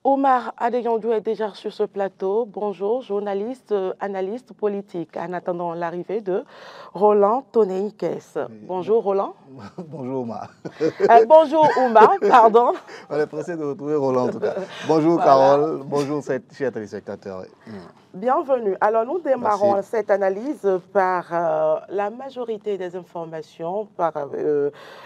Omar Adeyandou est déjà sur ce plateau. Bonjour, journaliste, analyste politique. En attendant l'arrivée de Roland Tonneikes. Bonjour Roland. Bonjour Omar. Bonjour Omar, pardon. On est pressé de retrouver Roland en tout cas. Bonjour voilà. Carole, bonjour chers téléspectateurs. Bienvenue. Alors nous démarrons cette analyse par la majorité des informations, par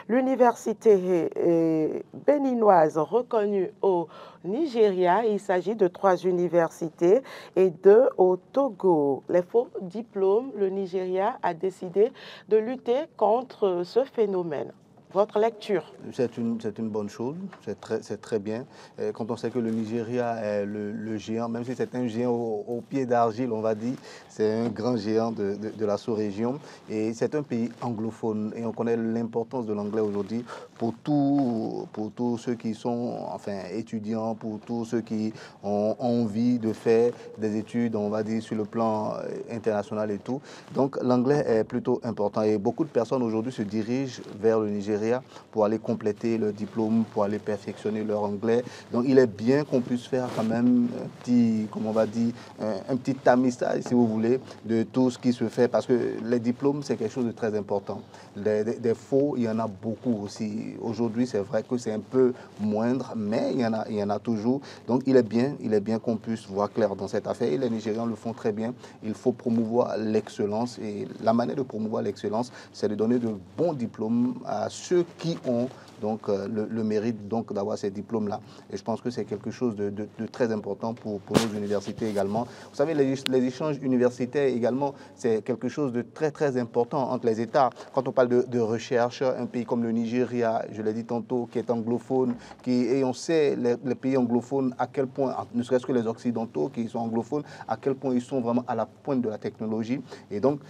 l'université béninoise reconnue au Nigeria. Il s'agit de 3 universités et 2 au Togo. Les faux diplômes, le Nigeria a décidé de lutter contre ce phénomène. Votre lecture? C'est une bonne chose, c'est très bien. Quand on sait que le Nigeria est le géant, même si c'est un géant au pied d'argile, on va dire, c'est un grand géant de la sous-région. Et c'est un pays anglophone et on connaît l'importance de l'anglais aujourd'hui pour tous ceux qui sont étudiants, pour tous ceux qui ont envie de faire des études, on va dire, sur le plan international et tout. Donc l'anglais est plutôt important et beaucoup de personnes aujourd'hui se dirigent vers le Nigeria pour aller compléter leur diplôme, pour aller perfectionner leur anglais. Donc il est bien qu'on puisse faire quand même un petit, comment on va dire, un petit tamisage, si vous voulez, de tout ce qui se fait, parce que les diplômes, c'est quelque chose de très important. Des faux, il y en a beaucoup aussi. Aujourd'hui, c'est vrai que c'est un peu moindre, mais il y en a toujours. Donc il est bien qu'on puisse voir clair dans cette affaire. Et les Nigérians le font très bien. Il faut promouvoir l'excellence. Et la manière de promouvoir l'excellence, c'est de donner de bons diplômes à ceux qui ont donc le mérite donc d'avoir ces diplômes-là. Et je pense que c'est quelque chose de très important pour nos universités également. Vous savez, les échanges universitaires également, c'est quelque chose de très important entre les États. Quand on parle de recherche, un pays comme le Nigeria, je l'ai dit tantôt, qui est anglophone, et on sait les pays anglophones à quel point, ne serait-ce que les Occidentaux qui sont anglophones, à quel point ils sont vraiment à la pointe de la technologie. Et donc,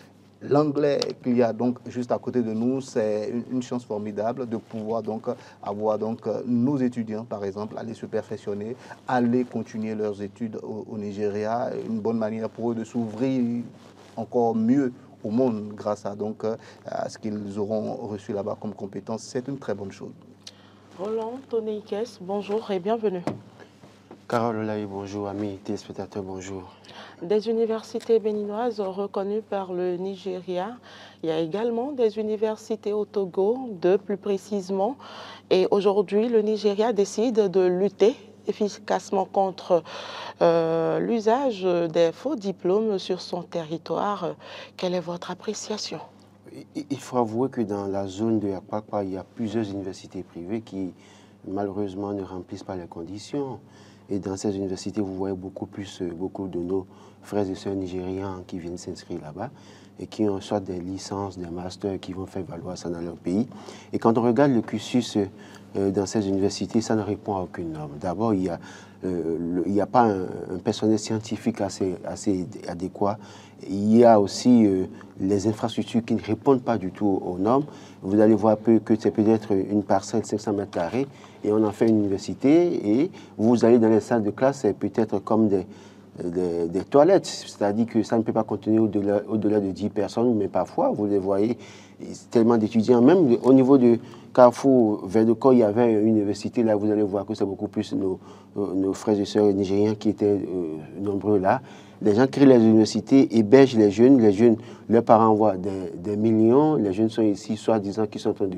l'anglais qu'il y a donc juste à côté de nous, c'est une chance formidable de pouvoir donc avoir donc nos étudiants, par exemple, aller se perfectionner, aller continuer leurs études au Nigeria, une bonne manière pour eux de s'ouvrir encore mieux au monde grâce à donc à ce qu'ils auront reçu là-bas comme compétences. C'est une très bonne chose. Roland Tonneikes, bonjour et bienvenue. Carole Olaï, bonjour, amis téléspectateurs, bonjour. Des universités béninoises reconnues par le Nigeria. Il y a également des universités au Togo, 2 plus précisément. Et aujourd'hui, le Nigeria décide de lutter efficacement contre l'usage des faux diplômes sur son territoire. Quelle est votre appréciation? Il faut avouer que dans la zone de Akpakpa, il y a plusieurs universités privées qui, malheureusement, ne remplissent pas les conditions. Et dans ces universités, vous voyez beaucoup de nos frères et sœurs nigérians qui viennent s'inscrire là-bas et qui ont soit des licences, des masters qui vont faire valoir ça dans leur pays. Et quand on regarde le cursus dans ces universités, ça ne répond à aucune norme. D'abord, il n'y a pas un personnel scientifique assez adéquat. Il y a aussi les infrastructures qui ne répondent pas du tout aux normes. Vous allez voir que c'est peut-être une parcelle de 500 mètres carrés et on en fait une université et vous allez dans les salles de classe, c'est peut-être comme des toilettes, c'est-à-dire que ça ne peut pas contenir au-delà de 10 personnes, mais parfois, vous les voyez, tellement d'étudiants. Même au niveau de Carrefour, vers le corps, il y avait une université, là, vous allez voir que c'est beaucoup plus nos frères et sœurs nigériens qui étaient nombreux là. Les gens créent les universités, hébergent les jeunes, leurs parents envoient des millions, les jeunes sont ici, soi-disant qu'ils sont en train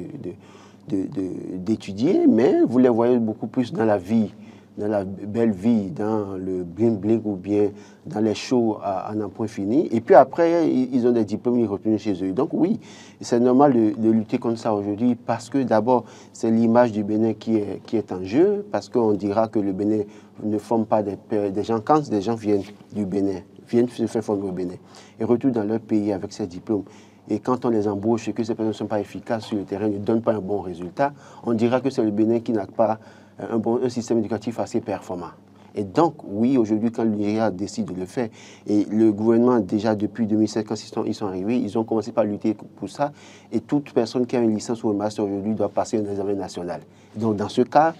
d'étudier, mais vous les voyez beaucoup plus dans la vie, dans la belle vie, dans le bling-bling ou bien dans les shows à n'en point fini. Et puis après, ils ont des diplômes, ils retournent chez eux. Donc oui, c'est normal de lutter contre ça aujourd'hui parce que d'abord, c'est l'image du Bénin qui est en jeu, parce qu'on dira que le Bénin ne forme pas des gens. Quand des gens viennent du Bénin, viennent se faire former au Bénin et retournent dans leur pays avec ces diplômes, et quand on les embauche et que ces personnes ne sont pas efficaces sur le terrain, ne donnent pas un bon résultat, on dira que c'est le Bénin qui n'a pas un système éducatif assez performant. Et donc, oui, aujourd'hui, quand le Nigeria décide de le faire, et le gouvernement, déjà depuis 2007, quand ils sont arrivés, ils ont commencé par lutter pour ça, et toute personne qui a une licence ou un master aujourd'hui doit passer un examen national. Donc, dans ce cas,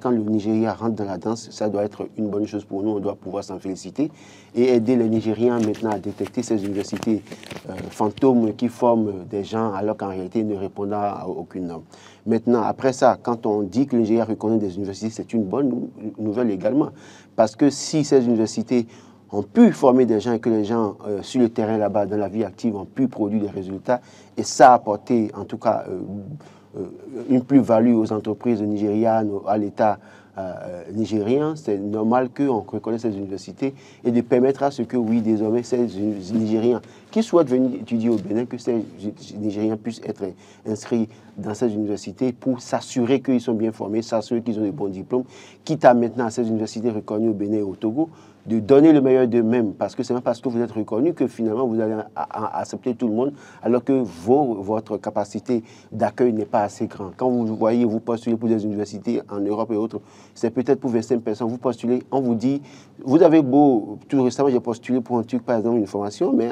quand le Nigeria rentre dans la danse, ça doit être une bonne chose pour nous, on doit pouvoir s'en féliciter, et aider les Nigériens maintenant à détecter ces universités fantômes qui forment des gens, alors qu'en réalité, ils ne répondent à aucune norme. Maintenant, après ça, quand on dit que le Nigeria reconnaît des universités, c'est une bonne nouvelle également. Parce que si ces universités ont pu former des gens et que les gens sur le terrain là-bas, dans la vie active, ont pu produire des résultats, et ça a apporté en tout cas une plus-value aux entreprises nigérianes, à l'État nigérien, c'est normal qu'on reconnaisse ces universités et de permettre à ce que, oui, désormais, ces Nigériens qui souhaitent venir étudier au Bénin, que ces Nigériens puissent être inscrits dans ces universités pour s'assurer qu'ils sont bien formés, s'assurer qu'ils ont des bons diplômes, quitte à maintenant à ces universités reconnues au Bénin et au Togo, de donner le meilleur d'eux-mêmes, parce que c'est même parce que vous êtes reconnu que finalement vous allez accepter tout le monde, alors que votre capacité d'accueil n'est pas assez grande. Quand vous voyez, vous postulez pour des universités en Europe et autres, c'est peut-être pour 25 personnes, vous postulez, on vous dit, vous avez beau, tout récemment j'ai postulé pour un truc, par exemple, une formation, mais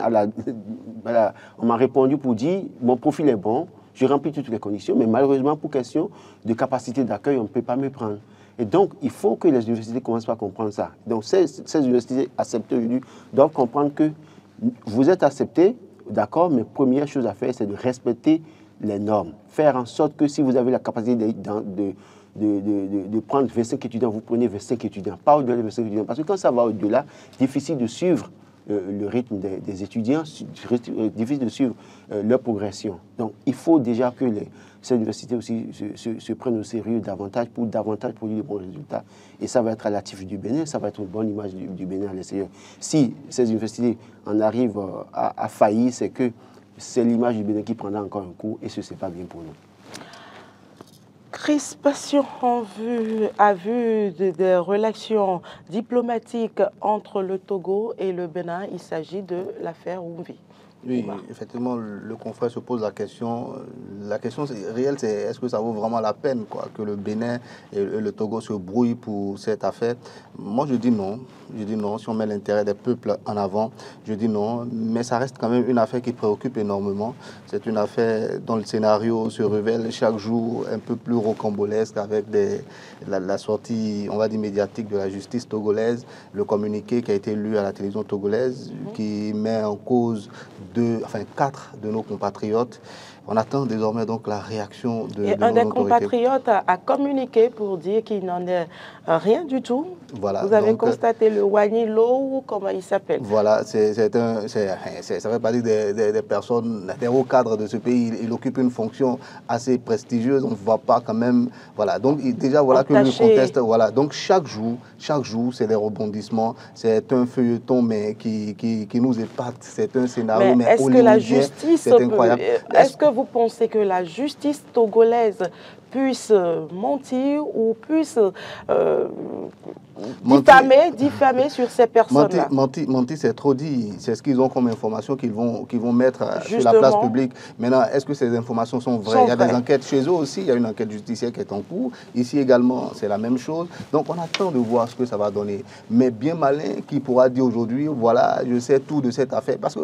on m'a répondu pour dire, mon profil est bon, je remplis toutes les conditions, mais malheureusement, pour question de capacité d'accueil, on ne peut pas me prendre. Et donc, il faut que les universités commencent à comprendre ça. Donc, ces universités acceptées aujourd'hui doivent comprendre que vous êtes acceptés, d'accord, mais première chose à faire, c'est de respecter les normes. Faire en sorte que si vous avez la capacité de prendre 25 étudiants, vous prenez 25 étudiants, pas au-delà de 25 étudiants. Parce que quand ça va au-delà, difficile de suivre le rythme des étudiants, difficile de suivre leur progression. Donc, il faut déjà que ces universités aussi se prennent au sérieux davantage pour davantage produire de bons résultats. Et ça va être à l'actif du Bénin, ça va être une bonne image du Bénin à l'extérieur. Si ces universités en arrivent à faillir, c'est que c'est l'image du Bénin qui prendra encore un coup et ce n'est pas bien pour nous. Crispation à vue des relations diplomatiques entre le Togo et le Bénin. Il s'agit de l'affaire Oumvi. Oui, effectivement, le confrère se pose la question réelle, c'est est-ce que ça vaut vraiment la peine que le Bénin et le Togo se brouillent pour cette affaire? Moi, je dis non. Je dis non. Si on met l'intérêt des peuples en avant, je dis non. Mais ça reste quand même une affaire qui préoccupe énormément. C'est une affaire dont le scénario se révèle chaque jour un peu plus rocambolesque avec la sortie, on va dire, médiatique de la justice togolaise, le communiqué qui a été lu à la télévision togolaise, qui met en cause 4 de nos compatriotes. On attend désormais donc la réaction de nos autorités. Un des compatriotes a communiqué pour dire qu'il n'en est rien du tout. Voilà, vous avez constaté le Wanilo, ou comment il s'appelle? Voilà, ça fait partie des personnes, des hauts cadres de ce pays. Il occupe une fonction assez prestigieuse. On ne voit pas quand même. Voilà, donc déjà voilà que le contexte. Voilà, donc chaque jour, c'est des rebondissements. C'est un feuilleton mais qui nous épate. C'est un scénario mais est-ce que la justice, c'est incroyable. Est-ce que vous pensez que la justice togolaise puisse mentir ou puisse diffamer sur ces personnes-là? Mentir, c'est trop dit. C'est ce qu'ils ont comme information qu'ils vont mettre sur la place publique. Maintenant, est-ce que ces informations sont vraies? Il y a des enquêtes chez eux aussi. Il y a une enquête judiciaire qui est en cours. Ici également, c'est la même chose. Donc, on attend de voir ce que ça va donner. Mais bien malin qui pourra dire aujourd'hui, voilà, je sais tout de cette affaire. Parce que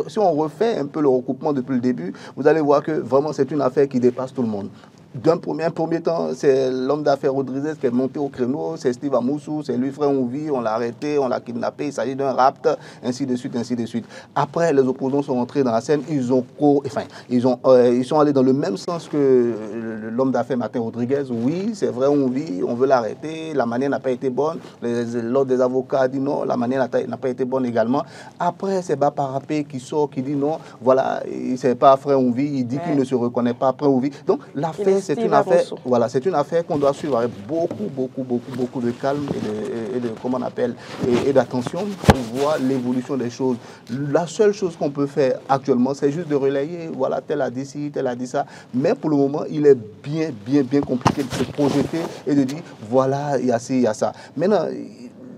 si on refait un peu le recoupement depuis le début, vous allez voir que vraiment, c'est une affaire qui dépasse tout le monde. D'un premier temps, c'est l'homme d'affaires Rodriguez qui est monté au créneau, c'est Steve Amoussou, c'est lui, frère Ouvi, on l'a arrêté, on l'a kidnappé, il s'agit d'un rapt, ainsi de suite, ainsi de suite. Après, les opposants sont entrés dans la scène, ils sont allés dans le même sens que l'homme d'affaires Martin Rodriguez. Oui, c'est vrai, Ouvi, on veut l'arrêter, la manière n'a pas été bonne. L'ordre des avocats dit non, la manière n'a pas été bonne également. Après, c'est Baparapé qui sort, qui dit non, voilà, c'est pas frère Ouvi, il dit qu'il ne se reconnaît pas après Ouvi. Donc, l'affaire, c'est une affaire, voilà, c'est une affaire qu'on doit suivre avec beaucoup de calme et d'attention pour voir l'évolution des choses. La seule chose qu'on peut faire actuellement, c'est juste de relayer, voilà, tel a dit ci, tel a dit ça. Mais pour le moment, il est bien compliqué de se projeter et de dire, voilà, il y a ci, il y a ça. Maintenant,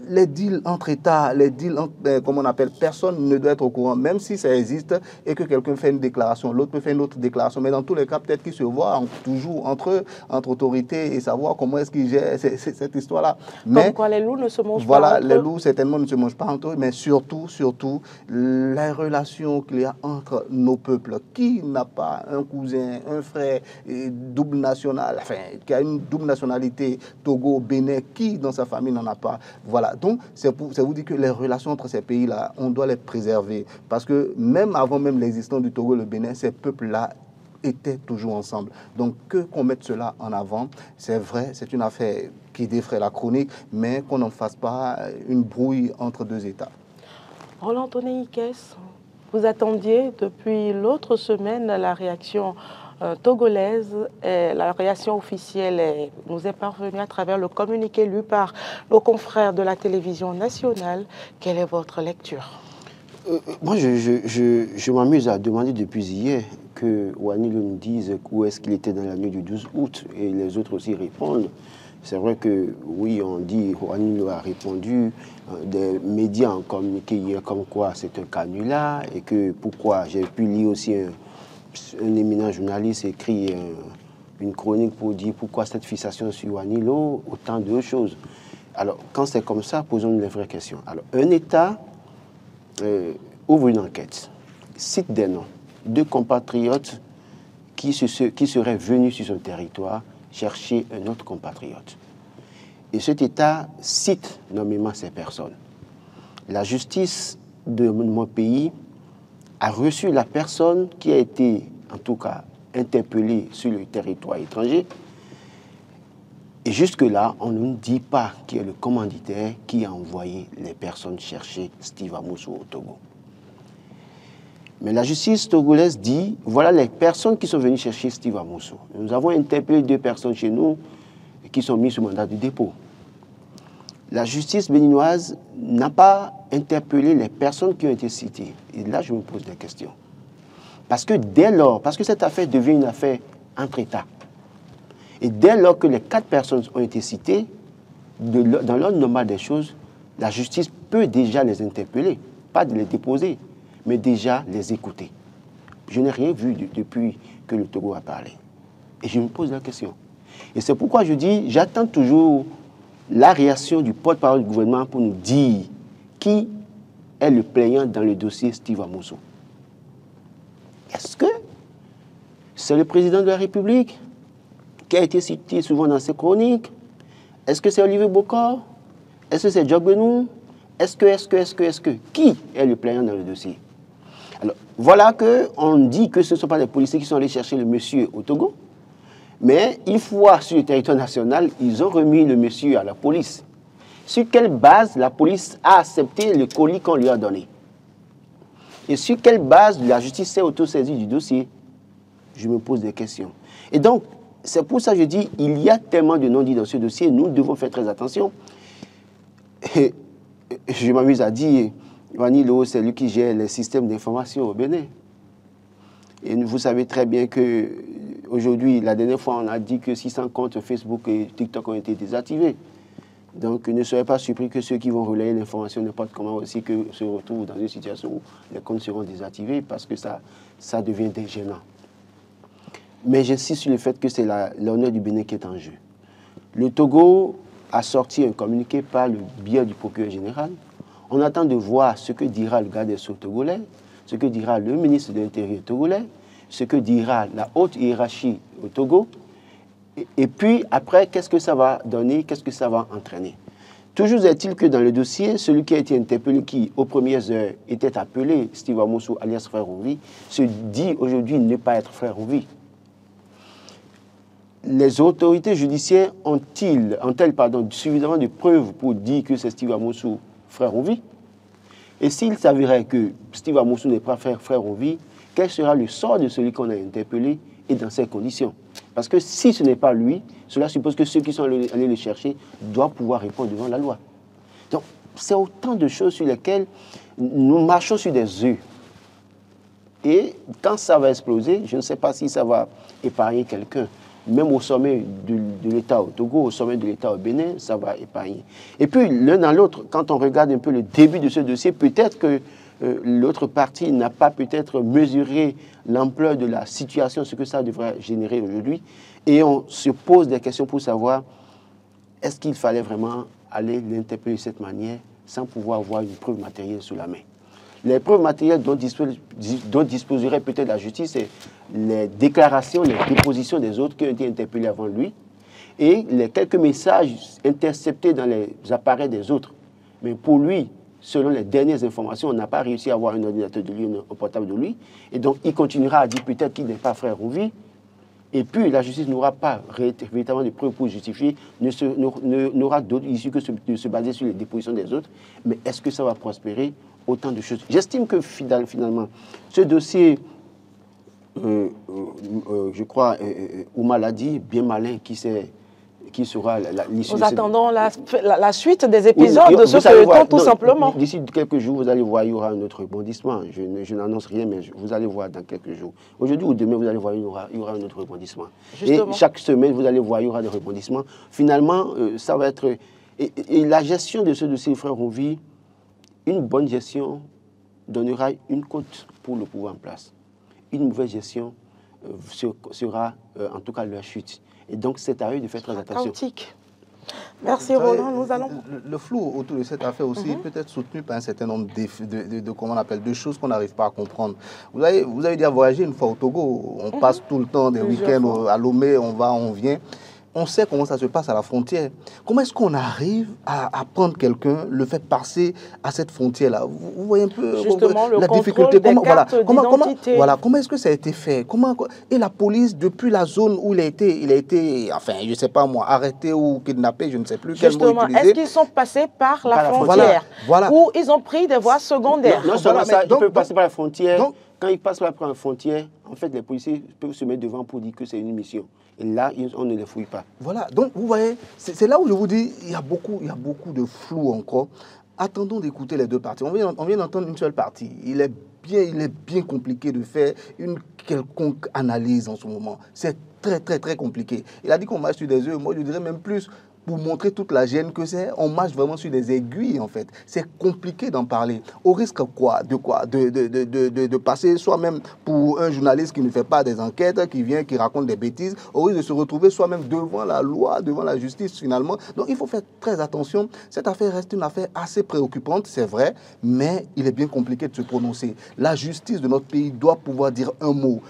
les deals entre États, les deals entre, comme on appelle, personne ne doit être au courant, même si ça existe et que quelqu'un fait une déclaration, l'autre peut faire une autre déclaration, mais dans tous les cas, peut-être qu'ils se voient toujours entre autorités et savoir comment est-ce qu'ils gèrent cette histoire-là. Mais comme quoi les loups ne se mangent pas voilà, entre eux. les loups certainement ne se mangent pas entre eux, mais surtout, les relations qu'il y a entre nos peuples. Qui n'a pas un cousin, un frère double national, enfin, qui a une double nationalité, Togo, Bénin, qui dans sa famille n'en a pas? Voilà. Donc, ça vous dit que les relations entre ces pays-là, on doit les préserver. Parce que même avant l'existence du Togo et le Bénin, ces peuples-là étaient toujours ensemble. Donc, qu'on mette cela en avant, c'est vrai, c'est une affaire qui défraie la chronique, mais qu'on n'en fasse pas une brouille entre deux États. Roland Tonné-Ikes, vous attendiez depuis l'autre semaine la réaction togolaise, et la réaction officielle nous est parvenue à travers le communiqué lu par nos confrères de la télévision nationale. Quelle est votre lecture? Moi, je m'amuse à demander depuis hier que Ouanilo nous dise où est-ce qu'il était dans la nuit du 12 août et les autres aussi répondent. C'est vrai que, oui, on dit, Ouanilo a répondu, des médias ont communiqué hier comme quoi c'est un canular et que pourquoi, j'ai pu lire aussi un éminent journaliste écrit une chronique pour dire pourquoi cette fixation sur Ouanilo, autant de choses. Alors, quand c'est comme ça, posons-nous les vraies questions. Alors, un État ouvre une enquête, cite des noms de compatriotes qui seraient venus sur son territoire chercher un autre compatriote. Et cet État cite nommément ces personnes. La justice de mon pays a reçu la personne qui a été, en tout cas, interpellée sur le territoire étranger. Et jusque-là, on ne dit pas qui est le commanditaire qui a envoyé les personnes chercher Steve Amoussou au Togo. Mais la justice togolaise dit, voilà les personnes qui sont venues chercher Steve Amoussou. Nous avons interpellé 2 personnes chez nous qui sont mises sous mandat de dépôt. La justice béninoise n'a pas interpellé les personnes qui ont été citées. Et là, je me pose des questions. Parce que dès lors, parce que cette affaire devient une affaire entre États, et dès lors que les 4 personnes ont été citées, dans l'ordre normal des choses, la justice peut déjà les interpeller, pas de les déposer, mais déjà les écouter. Je n'ai rien vu depuis que le Togo a parlé. Et je me pose la question. Et c'est pourquoi je dis, j'attends toujours la réaction du porte-parole du gouvernement pour nous dire qui est le plaignant dans le dossier Steve Amoussou. Est-ce que c'est le président de la République qui a été cité souvent dans ses chroniques? Est-ce que c'est Olivier Bokor? Est-ce que c'est Job Benou? Est-ce que qui est le plaignant dans le dossier? Alors, voilà qu'on dit que ce ne sont pas les policiers qui sont allés chercher le monsieur au Togo, mais une fois sur le territoire national, ils ont remis le monsieur à la police. Sur quelle base la police a accepté le colis qu'on lui a donné? Et sur quelle base la justice s'est autosaisie du dossier? Je me pose des questions. Et donc, c'est pour ça que je dis, il y a tellement de non-dits dans ce dossier, nous devons faire très attention. Et je m'amuse à dire, Ouanilo, c'est lui qui gère les systèmes d'information au Bénin. Et vous savez très bien qu'aujourd'hui, la dernière fois, on a dit que 600 comptes Facebook et TikTok ont été désactivés. Donc, ne soyez pas surpris que ceux qui vont relayer l'information n'importe comment aussi que se retrouvent dans une situation où les comptes seront désactivés parce que ça devient gênant. Mais j'insiste sur le fait que c'est l'honneur du Bénin qui est en jeu. Le Togo a sorti un communiqué par le biais du procureur général. On attend de voir ce que dira le garde des Sceaux togolais, ce que dira le ministre de l'Intérieur togolais, ce que dira la haute hiérarchie au Togo. Et puis, après, qu'est-ce que ça va donner, qu'est-ce que ça va entraîner? Toujours est-il que dans le dossier, celui qui a été interpellé, qui, aux premières heures, était appelé Steve Amoussou, alias Frère Ouvi, se dit aujourd'hui ne pas être Frère Ouvi. Les autorités judiciaires ont-elles suffisamment de preuves pour dire que c'est Steve Amoussou, Frère Ouvi? Et s'il s'avérait que Steve Amoussou n'est pas Frère Ouvi, quel sera le sort de celui qu'on a interpellé et dans ces conditions? Parce que si ce n'est pas lui, cela suppose que ceux qui sont allés le chercher doivent pouvoir répondre devant la loi. Donc, c'est autant de choses sur lesquelles nous marchons sur des œufs. Et quand ça va exploser, je ne sais pas si ça va épargner quelqu'un. Même au sommet de l'État au Togo, au sommet de l'État au Bénin, ça va épargner. Et puis, l'un dans l'autre, quand on regarde un peu le début de ce dossier, peut-être que l'autre partie n'a pas peut-être mesuré l'ampleur de la situation, ce que ça devrait générer aujourd'hui. Et on se pose des questions pour savoir, est-ce qu'il fallait vraiment aller l'interpeller de cette manière sans pouvoir avoir une preuve matérielle sous la main? Les preuves matérielles dont disposerait peut-être la justice, c'est les déclarations, les dépositions des autres qui ont été interpellés avant lui et les quelques messages interceptés dans les appareils des autres. Mais pour lui, selon les dernières informations, on n'a pas réussi à avoir un ordinateur de lui, un portable de lui. Et donc, il continuera à dire peut-être qu'il n'est pas frère Rouvi. Et puis, la justice n'aura pas véritablement de preuves pour justifier, n'aura d'autre issue que de se baser sur les dépositions des autres. Mais est-ce que ça va prospérer? Autant de choses. J'estime que finalement, ce dossier, je crois, Ouma l'a dit, bien malin, qui sera l'issue. Nous attendons la suite des épisodes de ce feuilleton, tout simplement. D'ici quelques jours, vous allez voir, il y aura un autre rebondissement. Je n'annonce rien, mais vous allez voir dans quelques jours. Aujourd'hui ou demain, vous allez voir, il y aura un autre rebondissement. Justement. Et chaque semaine, vous allez voir, il y aura des rebondissements. Finalement, ça va être... Et la gestion de ce dossier, frère Rouvi, une bonne gestion donnera une cote pour le pouvoir en place. Une mauvaise gestion sera, en tout cas, leur chute. Et donc, c'est à eux de faire très attention. Chaotique. Merci Roland, nous allons... Le flou autour de cette affaire aussi peut être soutenu par un certain nombre comment on appelle, de choses qu'on n'arrive pas à comprendre. Vous avez déjà voyagé une fois au Togo, on passe tout le temps des week-ends à Lomé, on va, on vient. On sait comment ça se passe à la frontière. Comment est-ce qu'on arrive à prendre quelqu'un, le faire passer à cette frontière-là? Vous voyez un peu justement, la difficulté. Comment est-ce que ça a été fait? Et la police, depuis la zone où il a été, enfin, je ne sais pas moi, arrêté ou kidnappé, je ne sais plus quel mot utiliser. Est-ce qu'ils sont passés par la frontière ou ils ont pris des voies secondaires? Non seulement ça, ils peuvent passer par la frontière. Quand ils passent par la frontière, en fait, les policiers peuvent se mettre devant pour dire que c'est une mission. Et là, on ne les fouille pas. Voilà, donc vous voyez, c'est là où je vous dis, il y a beaucoup de flou encore. Attendons d'écouter les deux parties. On vient d'entendre une seule partie. Il est bien compliqué de faire une quelconque analyse en ce moment. C'est très, très, très compliqué. Il a dit qu'on marche sur des œufs. Moi, je dirais même plus, pour montrer toute la gêne que c'est, on marche vraiment sur des aiguilles, en fait. C'est compliqué d'en parler. Au risque de passer soi-même pour un journaliste qui ne fait pas des enquêtes, qui raconte des bêtises, au risque de se retrouver soi-même devant la loi, devant la justice, finalement. Donc, il faut faire très attention. Cette affaire reste une affaire assez préoccupante, c'est vrai, mais il est bien compliqué de se prononcer. La justice de notre pays doit pouvoir dire un mot.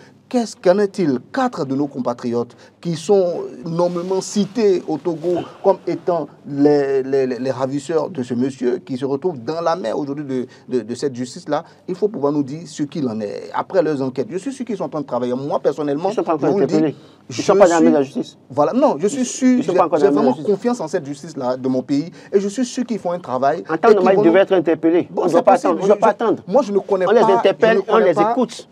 Qu'en est-il? 4 de nos compatriotes qui sont normalement cités au Togo comme étant les ravisseurs de ce monsieur qui se retrouve dans la main aujourd'hui de cette justice-là, il faut pouvoir nous dire ce qu'il en est. Après leurs enquêtes, je suis sûr qu'ils sont en train de travailler. Moi, personnellement, je ne suis pas dans la justice. Voilà, non, je suis sûr, j'ai vraiment confiance en cette justice-là de mon pays et je suis sûr qu'ils font un travail. En temps normal, ils devaient être interpellés. On ne doit pas attendre. Moi, je ne connais pas. On les interpelle, on les écoute.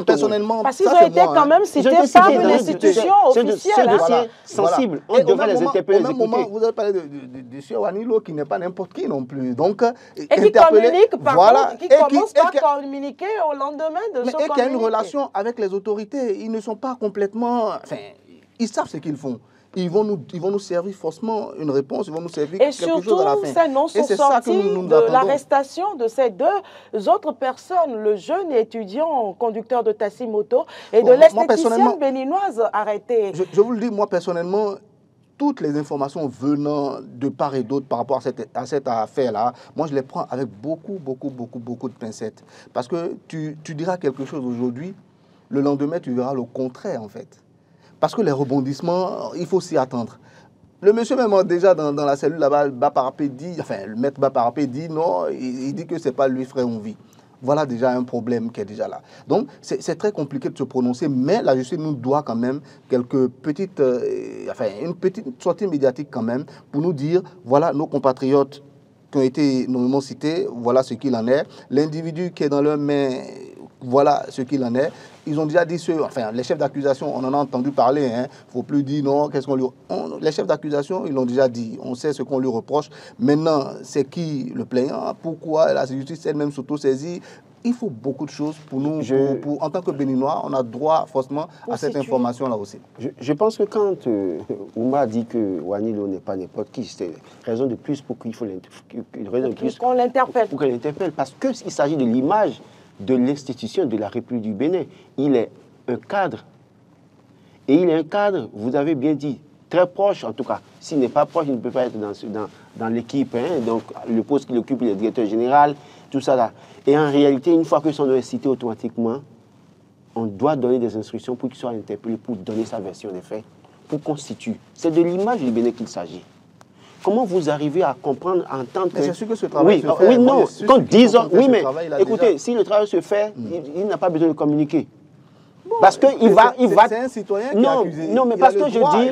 Personnellement, parce qu'ils ont été quand même cités par une institution officielle. C'est un dossier sensible. On devrait les interpeller, les écouter. Au même moment, vous avez parlé de M. Wanilo, qui n'est pas n'importe qui non plus. Donc, et qui communique, qui commence par communiquer au lendemain de ce communiqué. Et qui a une relation avec les autorités. Ils ne sont pas complètement... Enfin, ils savent ce qu'ils font. Ils vont nous servir forcément une réponse, ils vont nous servir quelque chose à la fin. Et surtout, ces noms sont sortis de l'arrestation de ces 2 autres personnes, le jeune étudiant conducteur de taxi-moto et de l'esthéticienne béninoise arrêtée. Je vous le dis, moi personnellement, toutes les informations venant de part et d'autre par rapport à cette affaire-là, moi je les prends avec beaucoup de pincettes. Parce que tu diras quelque chose aujourd'hui, le lendemain tu verras le contraire en fait. Parce que les rebondissements, il faut s'y attendre. Le monsieur même déjà dans la cellule là-bas, le maître Baparapé dit non, il dit que ce n'est pas lui frère on vit. Voilà déjà un problème qui est déjà là. Donc c'est très compliqué de se prononcer, mais la justice nous doit quand même une petite sortie médiatique quand même pour nous dire, voilà nos compatriotes qui ont été nommément cités, voilà ce qu'il en est. L'individu qui est dans leurs mains, voilà ce qu'il en est. Ils ont déjà dit les chefs d'accusation, on en a entendu parler, il ne faut plus dire non, qu'est-ce qu'on lui... les chefs d'accusation, ils l'ont déjà dit, on sait ce qu'on lui reproche. Maintenant, c'est qui le plaignant? Pourquoi la justice elle-même s'auto-saisit? Il faut beaucoup de choses pour nous, en tant que Béninois, on a droit forcément à cette information-là aussi. Je pense que quand Ouma dit que Wanilo n'est pas n'importe qui, c'est raison de plus pour qu'il faut qu'on l'interpelle. Pour qu'elle l'interpelle, parce qu'il s'agit de l'image de l'institution de la République du Bénin. Il est un cadre. Et il est un cadre, vous avez bien dit, très proche en tout cas. S'il n'est pas proche, il ne peut pas être dans l'équipe. Donc le poste qu'il occupe, il est directeur général, tout ça là. Et en réalité, une fois que son nom est cité automatiquement, on doit donner des instructions pour qu'il soit interpellé, pour donner sa version des faits, pour constituer. C'est de l'image du Bénin qu'il s'agit. comment vous arrivez à comprendre en tant que... C'est sûr que ce travail se fait. Oui, non, quand 10 ans... Oui, mais écoutez, déjà... si le travail se fait, il n'a pas besoin de communiquer. Parce qu'il va... C'est un citoyen qui est accusé. Non, mais parce que je dis...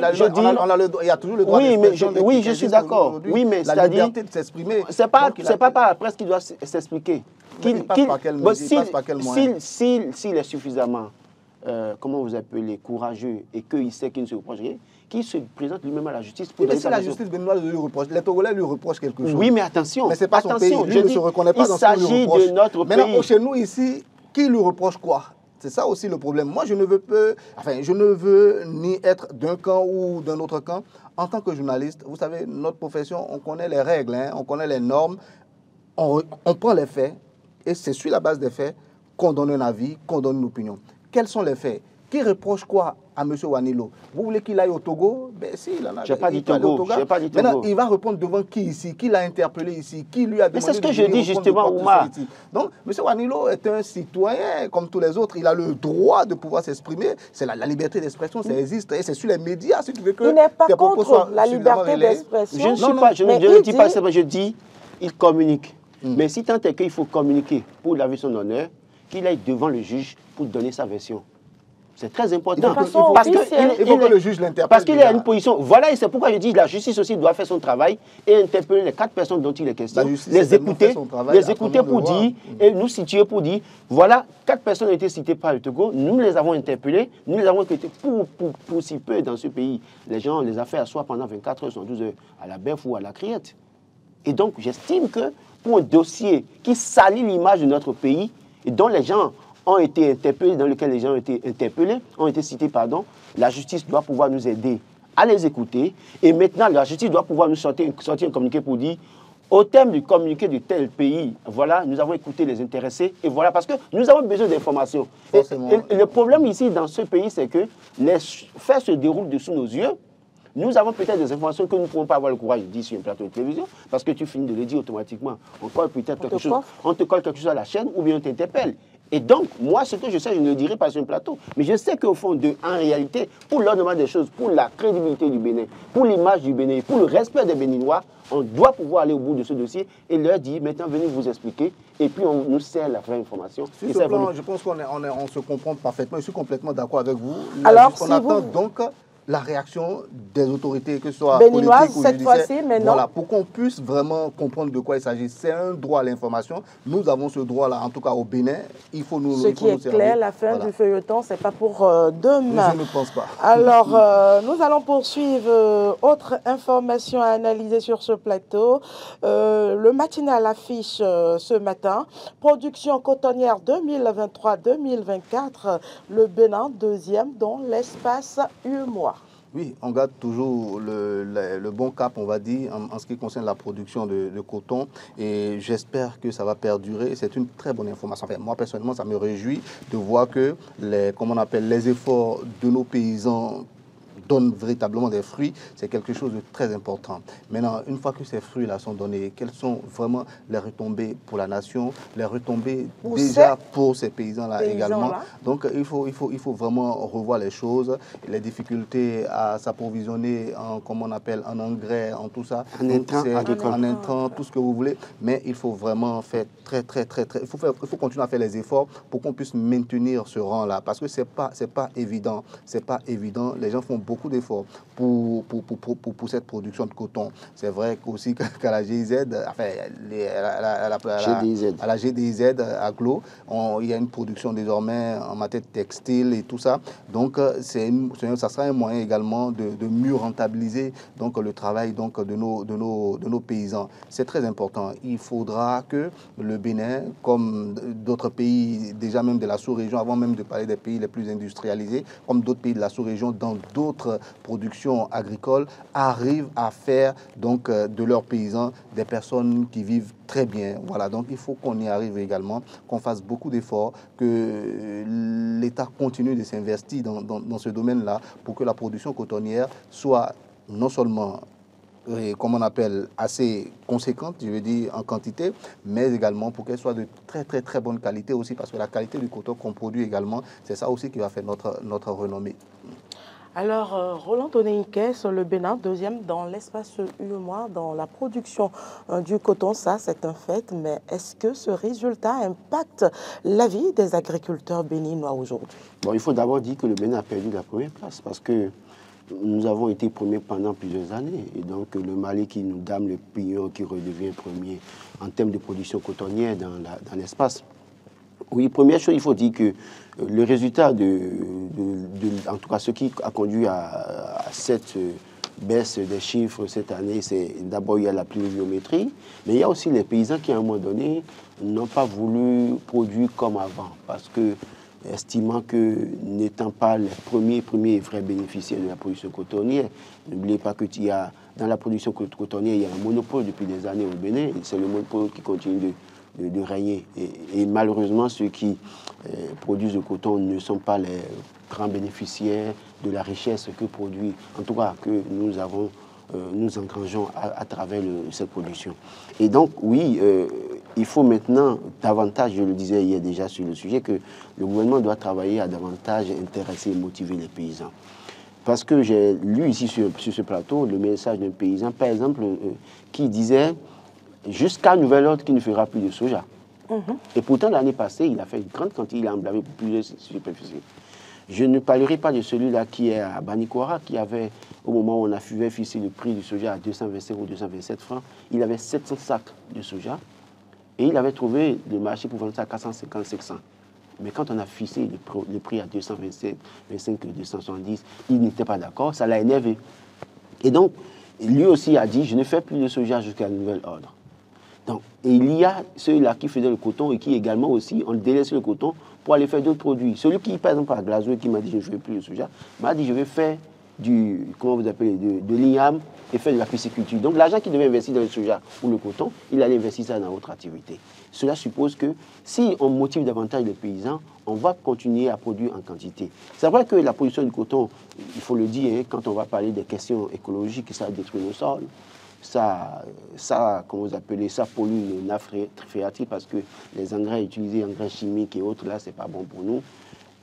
Il y a toujours le droit d'expression. Oui, je suis d'accord. Oui, mais la liberté de s'exprimer. C'est pas par la presse qu'il doit s'expliquer. Il passe par quel moyen? S'il est suffisamment, comment vous appelez, courageux et qu'il sait qu'il ne se reproche rien, qu'il se présente lui-même à la justice pour donner sa version. Si la justice béninoise lui reproche, les Togolais lui reprochent quelque chose. Oui, mais attention. Mais c'est pas son pays. Lui ne se reconnaît pas dans ce qu'il lui reproche. Il s'agit de notre pays. Maintenant, chez nous ici, qui lui reproche quoi? C'est ça aussi le problème. Moi, je ne veux ni être d'un camp ou d'un autre camp. En tant que journaliste, vous savez, notre profession, on connaît les règles, hein, on connaît les normes, on prend les faits, et c'est sur la base des faits qu'on donne un avis, qu'on donne une opinion. Quels sont les faits? Qui reproche quoi à M. Wanilo? Vous voulez qu'il aille au Togo? Ben si, il en a. Je n'ai pas dit Togo. Maintenant, il va répondre devant qui ici? Qui l'a interpellé ici? Qui lui a demandé? Mais c'est ce que je dis justement, Oumar. Donc, M. Wanilo est un citoyen comme tous les autres. Il a le droit de pouvoir s'exprimer. C'est la liberté d'expression, ça existe. Et c'est sur les médias, si tu veux que... Il n'est pas contre la liberté d'expression. Je ne suis pas, je ne dis pas ça, je dis, il communique. Mais si tant est qu'il faut communiquer pour laver son honneur, qu'il aille devant le juge pour donner sa version. C'est très important. Il faut que le juge l'interpelle. Parce qu'il est à une position. Voilà, et c'est pourquoi je dis que la justice aussi doit faire son travail et interpeller les 4 personnes dont il est question. Les écouter pour dire, et nous situer pour dire, voilà, 4 personnes ont été citées par le Togo, nous les avons interpellées, nous les avons écoutées pour si peu dans ce pays. Les gens les ont fait asseoir pendant 24 heures, 72 heures, à la bœuf ou à la criette. Et donc, j'estime que pour un dossier qui salit l'image de notre pays et dont les gens ont été interpellés, dans lequel les gens ont été interpellés, ont été cités, pardon, la justice doit pouvoir nous aider à les écouter. Et maintenant, la justice doit pouvoir nous sortir un communiqué pour dire, au terme du communiqué de tel pays, voilà, nous avons écouté les intéressés, et voilà, parce que nous avons besoin d'informations. Et le problème ici, dans ce pays, c'est que les faits se déroulent dessous nos yeux. Nous avons peut-être des informations que nous ne pouvons pas avoir le courage de dire sur un plateau de télévision, parce que tu finis de le dire automatiquement. On colle peut-être quelque chose, on te colle quelque chose à la chaîne, ou bien on t'interpelle. Et donc, moi, ce que je sais, je ne le dirai pas sur un plateau. Mais je sais qu'au fond, en réalité, pour l'ordonnement des choses, pour la crédibilité du Bénin, pour l'image du Bénin, pour le respect des Béninois, on doit pouvoir aller au bout de ce dossier et leur dire, maintenant, venez vous expliquer. Et puis, on nous sert la vraie information. Sur ce plan, je pense qu'on se comprend parfaitement. Je suis complètement d'accord avec vous. Alors, on attend donc la réaction des autorités, que ce soit béninoises, politique ou cette fois-ci, mais non. Voilà, pour qu'on puisse vraiment comprendre de quoi il s'agit. C'est un droit à l'information. Nous avons ce droit-là, en tout cas au Bénin. Il faut nous Ce qui est clair, la fin du feuilleton, ce n'est pas pour demain. Je ne pense pas. Alors, nous allons poursuivre. Autre information à analyser sur ce plateau. Le matinal affiche ce matin. Production cotonnière 2023-2024. Le Bénin, deuxième dans l'espace UEMOA. Oui, on garde toujours le bon cap, on va dire, en ce qui concerne la production de coton. Et j'espère que ça va perdurer. C'est une très bonne information. Enfin, moi, personnellement, ça me réjouit de voir que les efforts de nos paysans donnent véritablement des fruits. C'est quelque chose de très important. Maintenant, une fois que ces fruits-là sont donnés, quelles sont vraiment les retombées pour la nation, les retombées déjà pour ces paysans-là également. Donc, il faut vraiment revoir les choses, les difficultés à s'approvisionner en, comme on appelle, en engrais, en tout ça, en intrants, tout ce que vous voulez. Mais il faut vraiment faire très. Il faut continuer à faire les efforts pour qu'on puisse maintenir ce rang-là, parce que c'est pas évident. C'est pas évident. Les gens font beaucoup d'efforts pour cette production de coton. C'est vrai qu'aussi qu'à la GIZ, enfin, à la GDIZ, à Glo, il y a une production désormais en matière de textile et tout ça. Donc, ça sera un moyen également de mieux rentabiliser donc, le travail donc, de nos paysans. C'est très important. Il faudra que le Bénin, comme d'autres pays, déjà même de la sous-région, avant même de parler des pays les plus industrialisés, comme d'autres pays de la sous-région, dans d'autres productions agricoles, arrivent à faire donc, de leurs paysans des personnes qui vivent très bien. Voilà, donc il faut qu'on y arrive également, qu'on fasse beaucoup d'efforts, que l'État continue de s'investir dans ce domaine-là pour que la production cotonnière soit non seulement comme on appelle, assez conséquente, je veux dire, en quantité, mais également pour qu'elle soit de très bonne qualité aussi, parce que la qualité du coton qu'on produit également, c'est ça aussi qui va faire notre renommée. Alors, Roland Tonéikès, le Bénin, deuxième dans l'espace UEMOA, dans la production du coton, ça c'est un fait, mais est-ce que ce résultat impacte la vie des agriculteurs béninois aujourd'hui? Bon, il faut d'abord dire que le Bénin a perdu la première place parce que nous avons été premiers pendant plusieurs années. Et donc, le Mali qui nous dame le pignon, qui redevient premier en termes de production cotonnière dans l'espace. Oui, première chose, il faut dire que le résultat en tout cas ce qui a conduit à cette baisse des chiffres cette année, c'est d'abord il y a la pluviométrie, mais il y a aussi les paysans qui à un moment donné n'ont pas voulu produire comme avant, parce que estimant que n'étant pas les premiers vrais bénéficiaires de la production cotonnière, n'oubliez pas que dans la production cotonnière, il y a un monopole depuis des années au Bénin, et c'est le monopole qui continue de régner. Et malheureusement, ceux qui produisent le coton ne sont pas les grands bénéficiaires de la richesse que produit, en tout cas que nous engrangeons à travers cette production. Et donc, oui, il faut maintenant davantage, je le disais hier déjà sur le sujet, que le gouvernement doit travailler à davantage intéresser et motiver les paysans. Parce que j'ai lu ici sur ce plateau le message d'un paysan, par exemple, qui disait jusqu'à nouvel ordre qu'il ne fera plus de soja. Et pourtant, l'année passée, il a fait une grande quantité, il a emblavé pour plusieurs superficies. Je ne parlerai pas de celui-là qui est à Banikwara, qui avait, au moment où on a fixé le prix du soja à 225 ou 227 francs, il avait 700 sacs de soja et il avait trouvé le marché pour vendre ça à 450, 500. Mais quand on a fixé le prix à 227, 25, 270, il n'était pas d'accord, ça l'a énervé. Et donc, lui aussi a dit, je ne fais plus de soja jusqu'à nouvel ordre. Donc, et il y a ceux-là qui faisaient le coton et qui également aussi ont délaissé le coton pour aller faire d'autres produits. Celui qui, par exemple, à Glasgow, qui m'a dit je ne fais plus le soja, m'a dit je vais faire comment vous appelez, de l'igname et faire de la pisciculture. Donc l'argent qu'il devait investir dans le soja ou le coton, il allait investir ça dans autre activité. Cela suppose que si on motive davantage les paysans, on va continuer à produire en quantité. C'est vrai que la production du coton, il faut le dire, hein, quand on va parler des questions écologiques, ça détruit nos sols. Ça, comment vous appelez, ça pollue les nappes phréatiques parce que les engrais utilisés, engrais chimiques et autres, là, c'est pas bon pour nous.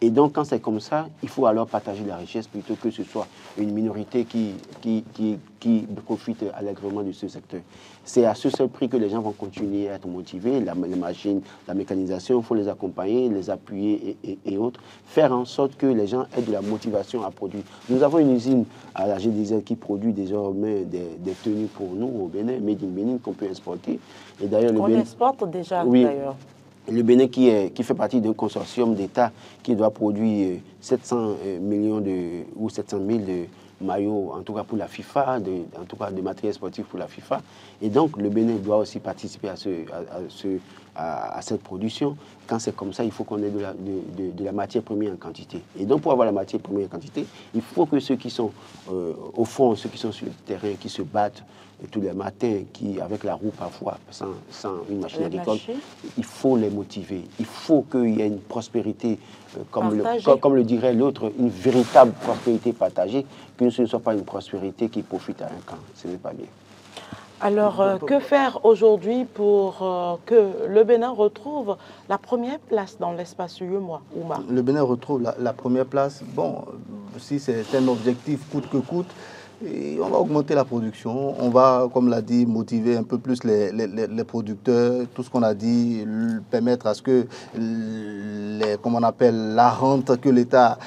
Et donc, quand c'est comme ça, il faut alors partager la richesse plutôt que ce soit une minorité qui profite allègrement de ce secteur. C'est à ce seul prix que les gens vont continuer à être motivés. Les machines, la mécanisation, il faut les accompagner, les appuyer et autres. Faire en sorte que les gens aient de la motivation à produire. Nous avons une usine à la GDZ qui produit désormais des tenues pour nous au Bénin, Made in Bénin, qu'on peut exporter. Et d'ailleurs, on exporte déjà, oui, d'ailleurs. Le Bénin qui fait partie d'un consortium d'États qui doit produire 700 millions ou 700 000 de maillots, en tout cas pour la FIFA, en tout cas de matériel sportif pour la FIFA. Et donc le Bénin doit aussi participer à cette production. Quand c'est comme ça, il faut qu'on ait de la matière première en quantité. Et donc pour avoir la matière première en quantité, il faut que ceux qui sont au fond, ceux qui sont sur le terrain, qui se battent tous les matins, avec la roue parfois, sans une machine agricole, il faut les motiver. Il faut qu'il y ait une prospérité, comme le dirait l'autre, une véritable prospérité partagée, que ce ne soit pas une prospérité qui profite à un camp. Ce n'est pas bien. Alors, que faire aujourd'hui pour que le Bénin retrouve la première place dans l'espace UEMOA, Oumar? Le Bénin retrouve la première place. Bon, si c'est un objectif coûte que coûte, et on va augmenter la production, on va, comme l'a dit, motiver un peu plus les producteurs, tout ce qu'on a dit, permettre à ce que, comment on appelle, la rente que l'État,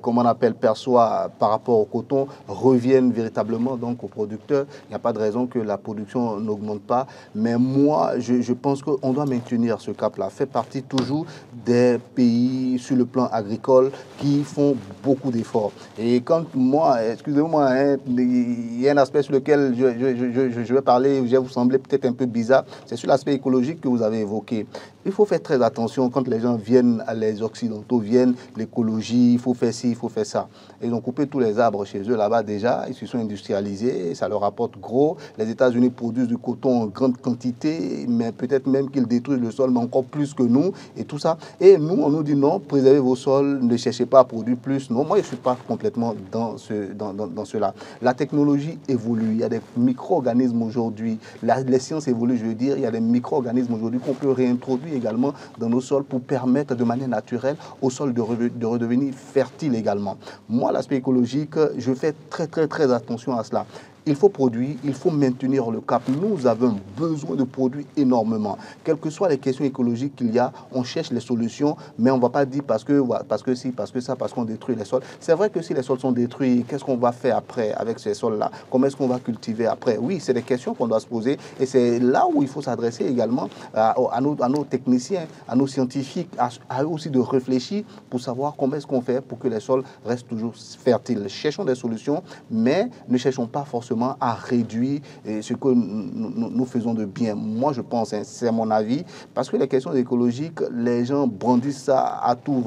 comment on appelle, perçoit par rapport au coton, revienne véritablement donc aux producteurs. Il n'y a pas de raison que la production n'augmente pas, mais moi, je pense qu'on doit maintenir ce cap-là. Fait partie toujours des pays sur le plan agricole qui font beaucoup d'efforts. Et quand moi, excusez-moi, hein, il y a un aspect sur lequel je vais parler, je vais vous sembler peut-être un peu bizarre, c'est sur l'aspect écologique que vous avez évoqué. Il faut faire très attention quand les gens viennent, les Occidentaux viennent, l'écologie, il faut faire ci, il faut faire ça. Ils ont coupé tous les arbres chez eux là-bas déjà, ils se sont industrialisés, ça leur rapporte gros. Les États-Unis produisent du coton en grande quantité, mais peut-être même qu'ils détruisent le sol, mais encore plus que nous, et tout ça. Et nous, on nous dit non, préservez vos sols, ne cherchez pas à produire plus. Non, moi, je ne suis pas complètement dans cela. La technologie évolue, il y a des micro-organismes aujourd'hui, les sciences évoluent, je veux dire, il y a des micro-organismes aujourd'hui qu'on peut réintroduire également dans nos sols pour permettre de manière naturelle au sol de redevenir fertile également. Moi, l'aspect écologique, je fais très attention à cela. Il faut produire, il faut maintenir le cap. Nous avons besoin de produire énormément. Quelles que soient les questions écologiques qu'il y a, on cherche les solutions, mais on ne va pas dire parce que si, parce que ça, parce qu'on détruit les sols. C'est vrai que si les sols sont détruits, qu'est-ce qu'on va faire après avec ces sols-là? Comment est-ce qu'on va cultiver après? Oui, c'est des questions qu'on doit se poser et c'est là où il faut s'adresser également à nos techniciens, à nos scientifiques, à eux aussi de réfléchir pour savoir comment est-ce qu'on fait pour que les sols restent toujours fertiles. Cherchons des solutions, mais ne cherchons pas forcément à réduire ce que nous faisons de bien. Moi, je pense, hein, c'est mon avis, parce que les questions écologiques, les gens brandissent ça à tout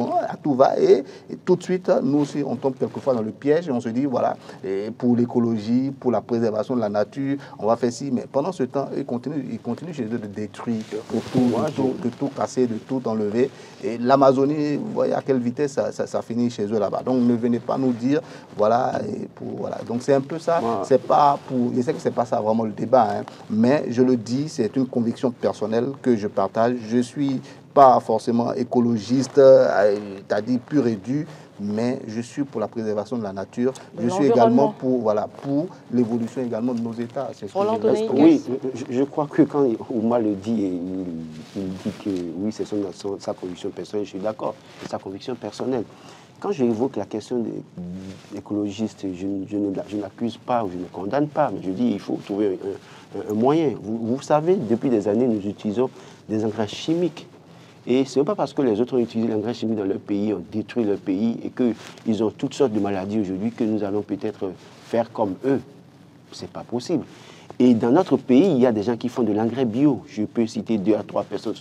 va, et tout de suite, nous aussi, on tombe quelquefois dans le piège et on se dit, voilà, et pour l'écologie, pour la préservation de la nature, on va faire ci, mais pendant ce temps, ils continuent chez eux de détruire, de tout casser, de tout enlever. Et l'Amazonie, vous voyez à quelle vitesse ça finit chez eux là-bas. Donc, ne venez pas nous dire, voilà, voilà. Donc, c'est un peu ça. C'est pas je sais que c'est pas ça vraiment le débat, hein, mais je le dis, c'est une conviction personnelle que je partage. Je suis pas forcément écologiste, c'est-à-dire pur et dur, mais je suis pour la préservation de la nature. Je suis également pour l'évolution également de nos États. Oui, je crois que quand Ouma le dit, il dit que oui, c'est sa conviction personnelle, je suis d'accord, c'est sa conviction personnelle. Quand j'évoque la question des écologistes, je n'accuse pas ou je ne condamne pas, mais je dis qu'il faut trouver un moyen. Vous savez, depuis des années, nous utilisons des engrais chimiques. Et ce n'est pas parce que les autres ont utilisé l'engrais chimique dans leur pays, ont détruit leur pays et qu'ils ont toutes sortes de maladies aujourd'hui que nous allons peut-être faire comme eux. Ce n'est pas possible. Et dans notre pays, il y a des gens qui font de l'engrais bio. Je peux citer 2 à 3 personnes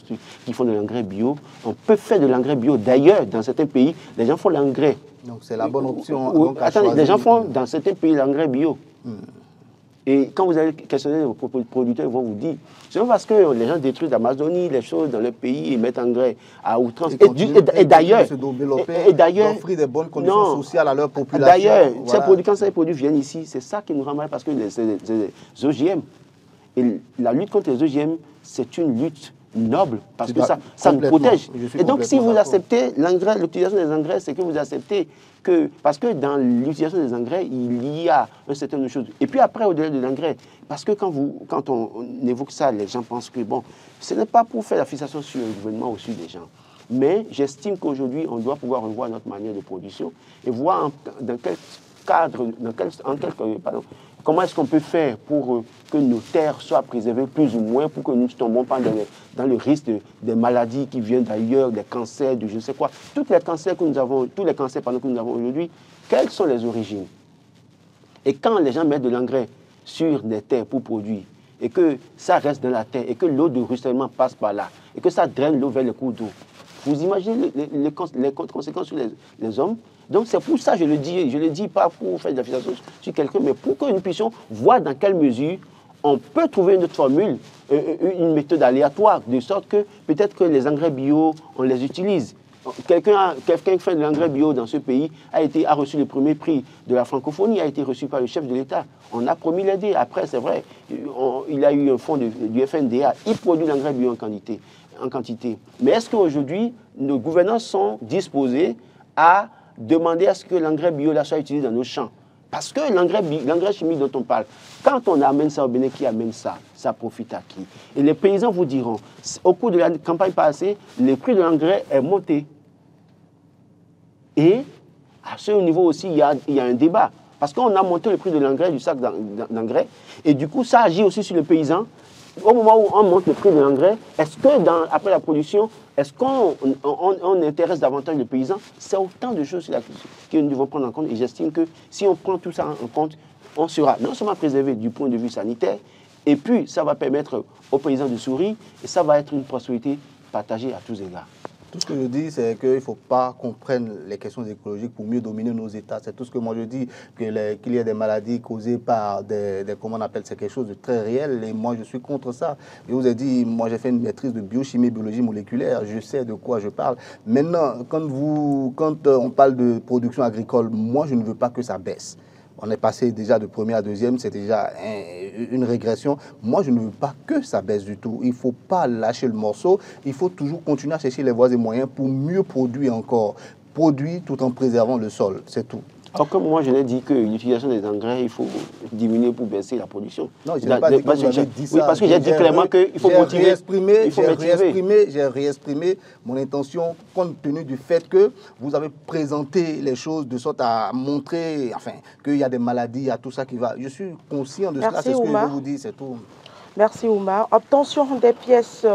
qui font de l'engrais bio. On peut faire de l'engrais bio. D'ailleurs, dans certains pays, les gens font l'engrais. Donc c'est la bonne option. Attendez, les gens font dans certains pays l'engrais bio. Et quand vous allez questionner les producteurs, ils vont vous dire, c'est pas parce que les gens détruisent l'Amazonie, les choses dans leur pays, et mettent engrais à outrance. Et d'ailleurs, offrir des bonnes conditions sociales à leur population. D'ailleurs, quand ces produits viennent ici, c'est ça qui nous rend mal parce que c'est des OGM. Et la lutte contre les OGM, c'est une lutte noble parce que ça nous protège. Et donc, si vous acceptez l'utilisation des engrais, c'est que vous acceptez que, parce que dans l'utilisation des engrais, il y a un certain nombre de choses. Et puis après, au-delà de l'engrais, parce que quand on évoque ça, les gens pensent que, bon, ce n'est pas pour faire la fixation sur le gouvernement ou sur les gens. Mais j'estime qu'aujourd'hui, on doit pouvoir revoir notre manière de production et voir dans quel cadre, comment est-ce qu'on peut faire pour que nos terres soient préservées plus ou moins, pour que nous ne tombons pas dans le risque des maladies qui viennent d'ailleurs, des cancers, de je ne sais quoi. Tous les cancers que nous avons aujourd'hui, quelles sont les origines? Et quand les gens mettent de l'engrais sur des terres pour produire, et que ça reste dans la terre, et que l'eau de ruissellement passe par là, et que ça draine l'eau vers les cours d'eau, vous imaginez les conséquences sur les hommes? Donc c'est pour ça, je le dis pas pour faire de la fixation sur quelqu'un, mais pour que nous puissions voir dans quelle mesure on peut trouver une autre formule, une méthode aléatoire, de sorte que peut-être que les engrais bio, on les utilise. Quelqu'un qui fait de l'engrais bio dans ce pays a reçu le premier prix de la francophonie, a été reçu par le chef de l'État. On a promis l'aider. Après, c'est vrai, il a eu un fonds du FNDA. Il produit l'engrais bio en quantité. Mais est-ce qu'aujourd'hui, nos gouvernants sont disposés à demander à ce que l'engrais bio là soit utilisé dans nos champs? Parce que l'engrais chimique dont on parle, quand on amène ça au Bénin, qui amène ça? Ça profite à qui? Et les paysans vous diront, au cours de la campagne passée, le prix de l'engrais est monté. Et à ce niveau aussi, il y a un débat. Parce qu'on a monté le prix de l'engrais, du sac d'engrais, et du coup, ça agit aussi sur le paysan. Au moment où on monte le prix de l'engrais, est-ce que après la production, est-ce qu'on intéresse davantage le paysan? C'est autant de choses que nous devons prendre en compte. Et j'estime que si on prend tout ça en compte, on sera non seulement préservé du point de vue sanitaire, et puis ça va permettre aux paysans de sourire, et ça va être une prospérité partagée à tous égards. Tout ce que je dis, c'est qu'il ne faut pas qu'on prenne les questions écologiques pour mieux dominer nos États. C'est tout ce que moi je dis, qu'il y ait des maladies causées par comment on appelle, c'est quelque chose de très réel, et moi je suis contre ça. Je vous ai dit, moi j'ai fait une maîtrise de biochimie et biologie moléculaire, je sais de quoi je parle. Maintenant, quand on parle de production agricole, moi je ne veux pas que ça baisse. On est passé déjà de première à deuxième, c'est déjà une régression. Moi, je ne veux pas que ça baisse du tout. Il ne faut pas lâcher le morceau. Il faut toujours continuer à chercher les voies et moyens pour mieux produire encore. Produire tout en préservant le sol, c'est tout. Alors comme moi, je l'ai dit que l'utilisation des engrais, il faut diminuer pour baisser la production. Non, je n'ai pas dit que vous avez dit ça. Oui, parce que j'ai dit clairement qu'il faut motiver. J'ai réexprimé mon intention compte tenu du fait que vous avez présenté les choses de sorte à montrer, enfin, qu'il y a des maladies, il y a tout ça qui va. Je suis conscient de cela, c'est ce que je veux vous dire, c'est tout. Merci Oumar. Obtention des pièces